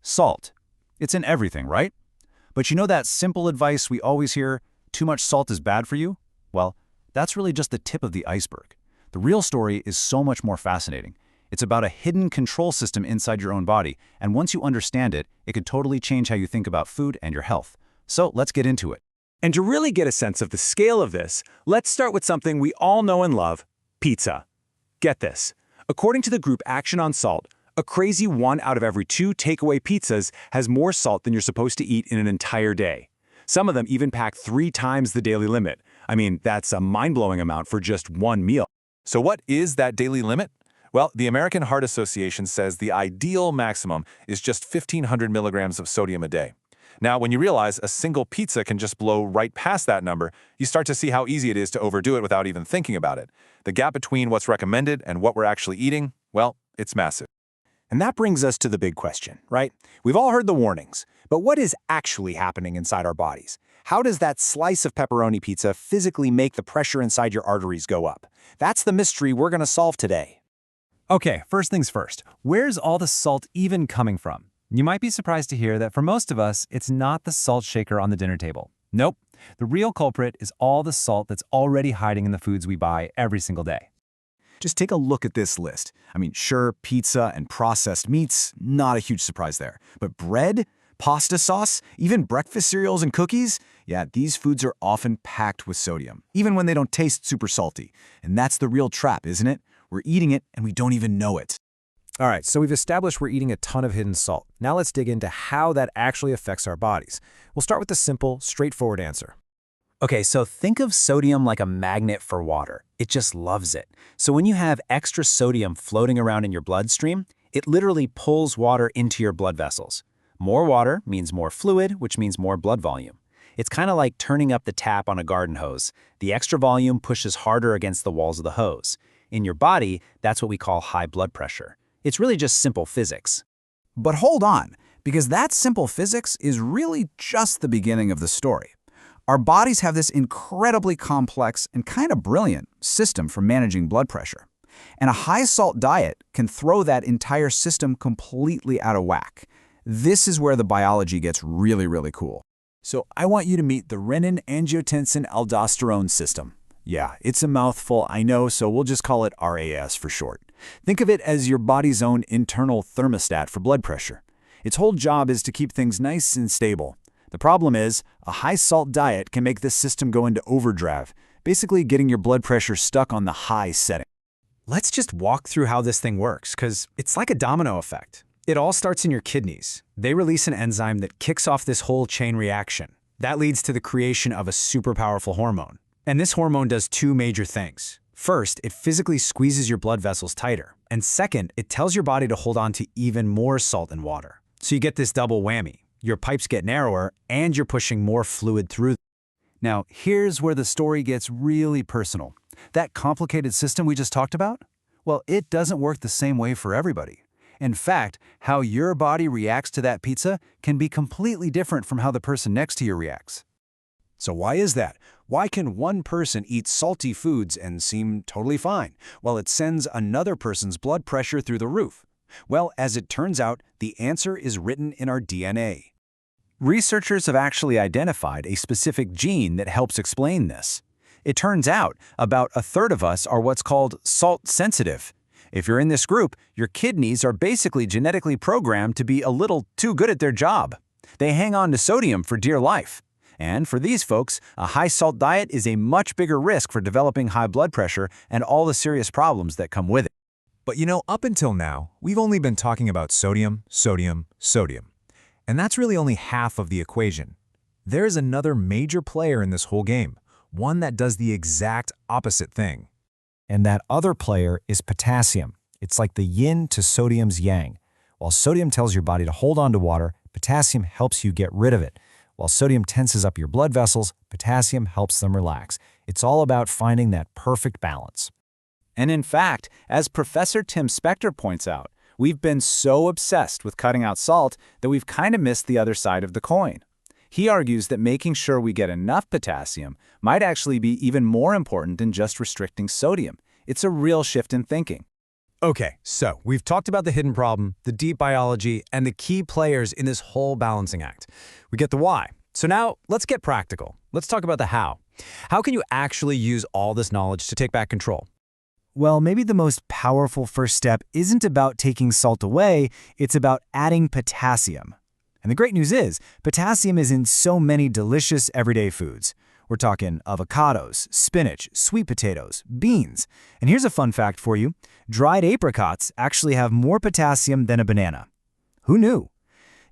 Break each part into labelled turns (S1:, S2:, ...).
S1: Salt. It's in everything, right? But you know that simple advice we always hear, too much salt is bad for you? Well, that's really just the tip of the iceberg. The real story is so much more fascinating. It's about a hidden control system inside your own body, and once you understand it, it could totally change how you think about food and your health. So let's get into it.
S2: And to really get a sense of the scale of this, let's start with something we all know and love, pizza. Get this. According to the group Action on Salt, a crazy 1 out of every 2 takeaway pizzas has more salt than you're supposed to eat in an entire day. Some of them even pack 3 times the daily limit. I mean, that's a mind-blowing amount for just one meal.
S3: So what is that daily limit? Well, the American Heart Association says the ideal maximum is just 1,500 milligrams of sodium a day. Now, when you realize a single pizza can just blow right past that number, you start to see how easy it is to overdo it without even thinking about it. The gap between what's recommended and what we're actually eating, well, it's massive.
S2: And that brings us to the big question, right? We've all heard the warnings, but what is actually happening inside our bodies? How does that slice of pepperoni pizza physically make the pressure inside your arteries go up? That's the mystery we're going to solve today.
S4: Okay, first things first. Where's all the salt even coming from? You might be surprised to hear that for most of us, it's not the salt shaker on the dinner table. Nope. The real culprit is all the salt that's already hiding in the foods we buy every single day.
S1: Just take a look at this list. I mean, sure, pizza and processed meats, not a huge surprise there. But bread, pasta sauce, even breakfast cereals and cookies, yeah, these foods are often packed with sodium, even when they don't taste super salty. And that's the real trap, isn't it? We're eating it and we don't even know it.
S5: All right, so we've established we're eating a ton of hidden salt. Now let's dig into how that actually affects our bodies. We'll start with the simple, straightforward answer.
S4: Okay, so think of sodium like a magnet for water. It just loves it. So when you have extra sodium floating around in your bloodstream, it literally pulls water into your blood vessels. More water means more fluid, which means more blood volume. It's kind of like turning up the tap on a garden hose. The extra volume pushes harder against the walls of the hose. In your body, that's what we call high blood pressure. It's really just simple physics.
S1: But hold on, because that simple physics is really just the beginning of the story. Our bodies have this incredibly complex and kind of brilliant system for managing blood pressure. And a high-salt diet can throw that entire system completely out of whack. This is where the biology gets really, really cool. So I want you to meet the renin-angiotensin-aldosterone system. Yeah, it's a mouthful, I know, so we'll just call it RAS for short. Think of it as your body's own internal thermostat for blood pressure. Its whole job is to keep things nice and stable. The problem is, a high-salt diet can make this system go into overdrive, basically getting your blood pressure stuck on the high setting.
S5: Let's just walk through how this thing works, because it's like a domino effect. It all starts in your kidneys. They release an enzyme that kicks off this whole chain reaction. That leads to the creation of a super powerful hormone. And this hormone does 2 major things. First, it physically squeezes your blood vessels tighter. And second, it tells your body to hold on to even more salt and water. So you get this double whammy. Your pipes get narrower, and you're pushing more fluid through.
S1: Now, here's where the story gets really personal. That complicated system we just talked about? Well, it doesn't work the same way for everybody. In fact, how your body reacts to that pizza can be completely different from how the person next to you reacts.
S5: So why is that? Why can one person eat salty foods and seem totally fine, while it sends another person's blood pressure through the roof? Well, as it turns out, the answer is written in our DNA.
S1: Researchers have actually identified a specific gene that helps explain this. It turns out about a third of us are what's called salt sensitive. If you're in this group, your kidneys are basically genetically programmed to be a little too good at their job. They hang on to sodium for dear life. And for these folks, a high-salt diet is a much bigger risk for developing high blood pressure and all the serious problems that come with it.
S6: But you know, up until now, we've only been talking about sodium, sodium, sodium. And that's really only half of the equation. There's another major player in this whole game, one that does the exact opposite thing.
S5: And that other player is potassium. It's like the yin to sodium's yang. While sodium tells your body to hold on to water, potassium helps you get rid of it. While sodium tenses up your blood vessels, potassium helps them relax. It's all about finding that perfect balance.
S1: And in fact, as Professor Tim Spector points out, we've been so obsessed with cutting out salt that we've kind of missed the other side of the coin. He argues that making sure we get enough potassium might actually be even more important than just restricting sodium. It's a real shift in thinking.
S5: Okay, so we've talked about the hidden problem, the deep biology, and the key players in this whole balancing act. We get the why. So now let's get practical. Let's talk about the how. How can you actually use all this knowledge to take back control?
S4: Well, maybe the most powerful first step isn't about taking salt away, it's about adding potassium. And the great news is, potassium is in so many delicious everyday foods. We're talking avocados, spinach, sweet potatoes, beans. And here's a fun fact for you. Dried apricots actually have more potassium than a banana. Who knew?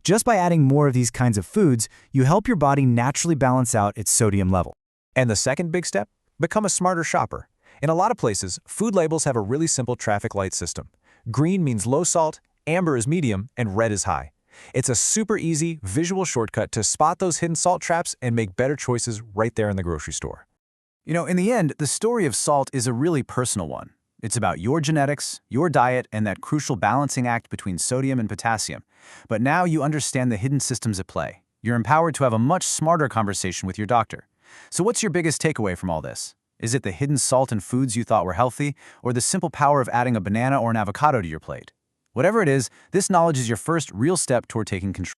S4: Just by adding more of these kinds of foods, you help your body naturally balance out its sodium level.
S3: And the second big step? Become a smarter shopper. In a lot of places, food labels have a really simple traffic light system. Green means low salt, amber is medium, and red is high. It's a super easy, visual shortcut to spot those hidden salt traps and make better choices right there in the grocery store.
S1: You know, in the end, the story of salt is a really personal one. It's about your genetics, your diet, and that crucial balancing act between sodium and potassium. But now you understand the hidden systems at play. You're empowered to have a much smarter conversation with your doctor. So what's your biggest takeaway from all this? Is it the hidden salt in foods you thought were healthy, or the simple power of adding a banana or an avocado to your plate? Whatever it is, this knowledge is your first real step toward taking control.